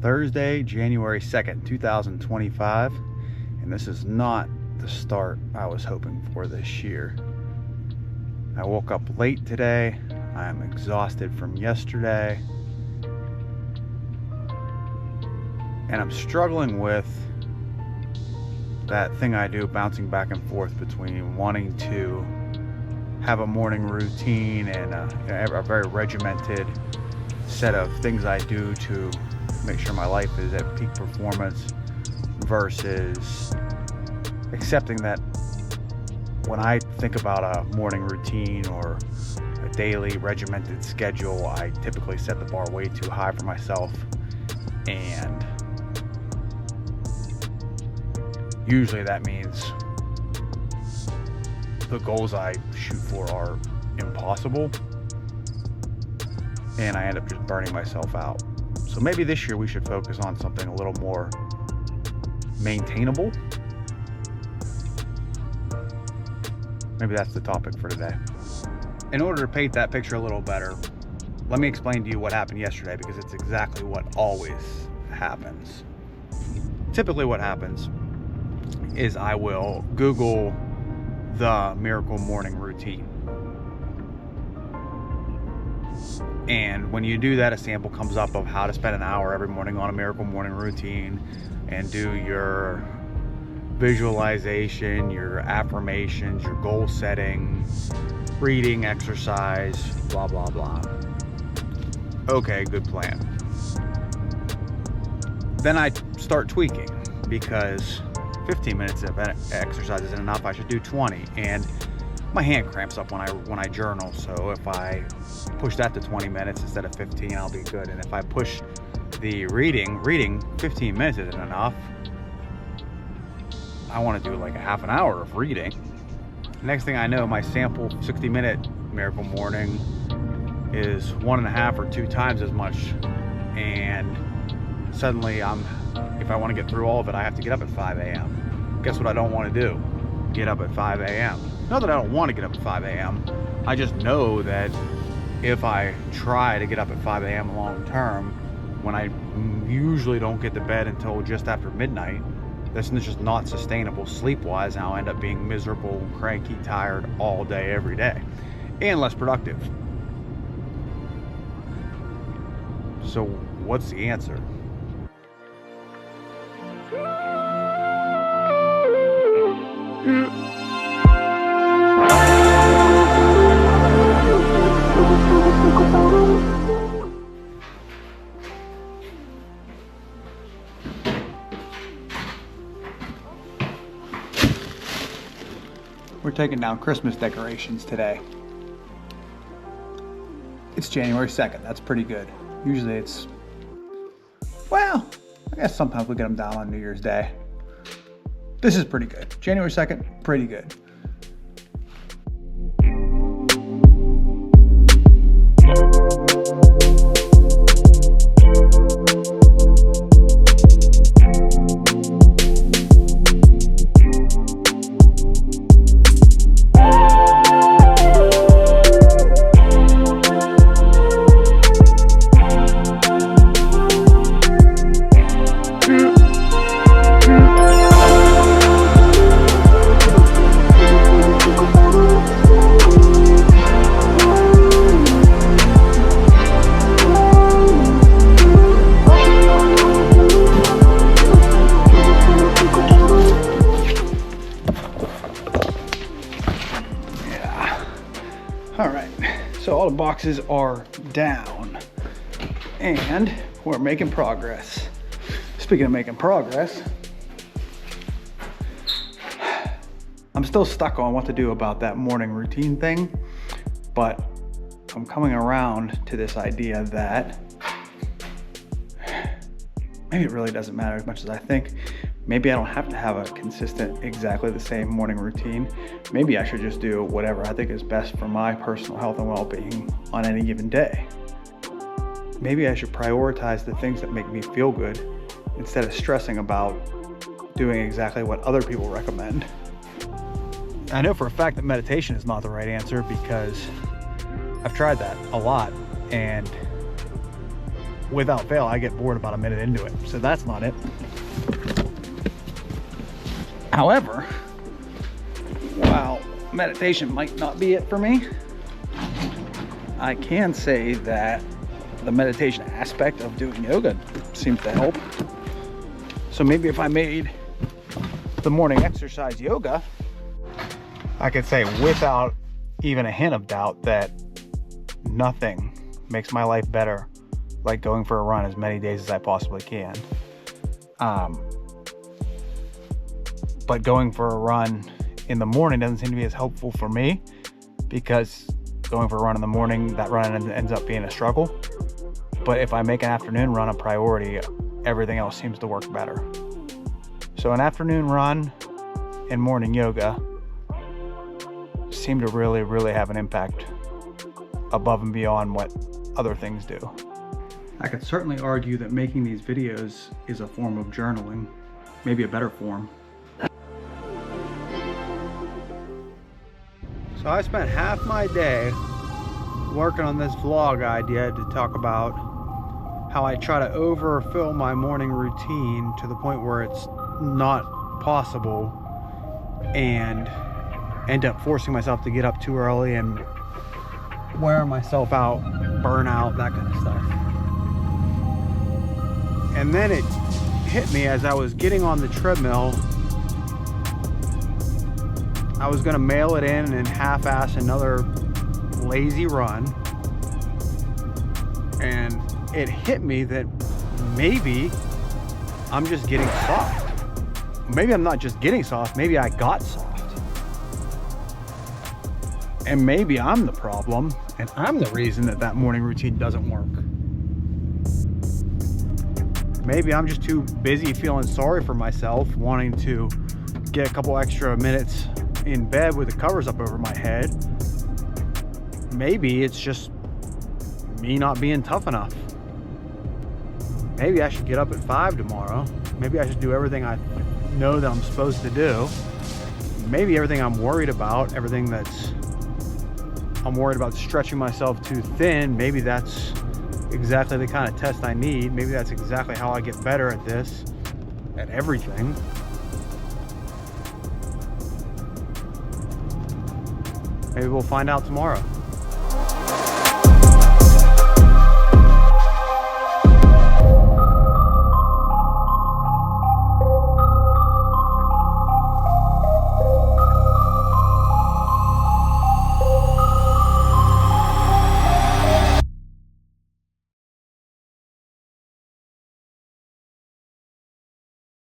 Thursday, January 2nd, 2025, and this is not the start I was hoping for this year. I woke up late today. I am exhausted from yesterday, and I'm struggling with that thing I do, bouncing back and forth between wanting to have a morning routine and a very regimented set of things I do to make sure my life is at peak performance, versus accepting that when I think about a morning routine or a daily regimented schedule, I typically set the bar way too high for myself, and usually that means the goals I shoot for are impossible, and I end up just burning myself out. So maybe this year we should focus on something a little more maintainable. Maybe that's the topic for today. In order to paint that picture a little better, let me explain to you what happened yesterday, because it's exactly what always happens. Typically what happens is I will Google the Miracle Morning Routine. And when you do that, a sample comes up of how to spend an hour every morning on a Miracle Morning Routine and do your visualization, your affirmations, your goal setting, reading, exercise, blah, blah, blah. Okay, good plan. Then I start tweaking, because 15 minutes of exercise isn't enough. I should do 20, and my hand cramps up when I journal. So if I push that to 20 minutes instead of 15, I'll be good. And if I push the reading 15 minutes isn't enough, I want to do like a half an hour of reading. Next thing I know, my sample 60-minute Miracle Morning is 1.5 or 2 times as much, and suddenly if I want to get through all of it, I have to get up at 5 a.m. Guess what I don't want to do? Get up at 5 a.m. Not that I don't want to get up at 5 a.m. I just know that if I try to get up at 5 a.m. long term, when I usually don't get to bed until just after midnight, this is just not sustainable sleep-wise, and I'll end up being miserable, cranky, tired all day, every day, and less productive. So what's the answer? We're taking down Christmas decorations today. It's January 2nd. That's pretty good. Usually it's, well, I guess sometimes we get them down on New Year's Day. This is pretty good. January 2nd, pretty good. All right, so all the boxes are down and we're making progress. Speaking of making progress, I'm still stuck on what to do about that morning routine thing, but I'm coming around to this idea that maybe it really doesn't matter as much as I think. Maybe I don't have to have a consistent, exactly the same morning routine. Maybe I should just do whatever I think is best for my personal health and well-being on any given day. Maybe I should prioritize the things that make me feel good instead of stressing about doing exactly what other people recommend. I know for a fact that meditation is not the right answer, because I've tried that a lot, and without fail, I get bored about a minute into it. So that's not it. However, while meditation might not be it for me, I can say that the meditation aspect of doing yoga seems to help. So maybe if I made the morning exercise yoga, I could say without even a hint of doubt that nothing makes my life better like going for a run as many days as I possibly can. But going for a run in the morning doesn't seem to be as helpful for me, because going for a run in the morning, that run ends up being a struggle. But if I make an afternoon run a priority, everything else seems to work better. So an afternoon run and morning yoga seem to really have an impact above and beyond what other things do. I could certainly argue that making these videos is a form of journaling, maybe a better form. So I spent half my day working on this vlog idea to talk about how I try to overfill my morning routine to the point where it's not possible, and end up forcing myself to get up too early and wear myself out, burn out, that kind of stuff. And then it hit me as I was getting on the treadmill. I was gonna mail it in and half-ass another lazy run. And it hit me that maybe I'm just getting soft. Maybe I'm not just getting soft, maybe I got soft. And maybe I'm the problem, and I'm the reason that that morning routine doesn't work. Maybe I'm just too busy feeling sorry for myself, wanting to get a couple extra minutes in bed with the covers up over my head. Maybe it's just me not being tough enough. Maybe I should get up at 5 tomorrow. Maybe I should do everything I know that I'm supposed to do. Maybe everything I'm worried about, I'm worried about stretching myself too thin, maybe that's exactly the kind of test I need. Maybe that's exactly how I get better at this, at everything. Maybe we'll find out tomorrow.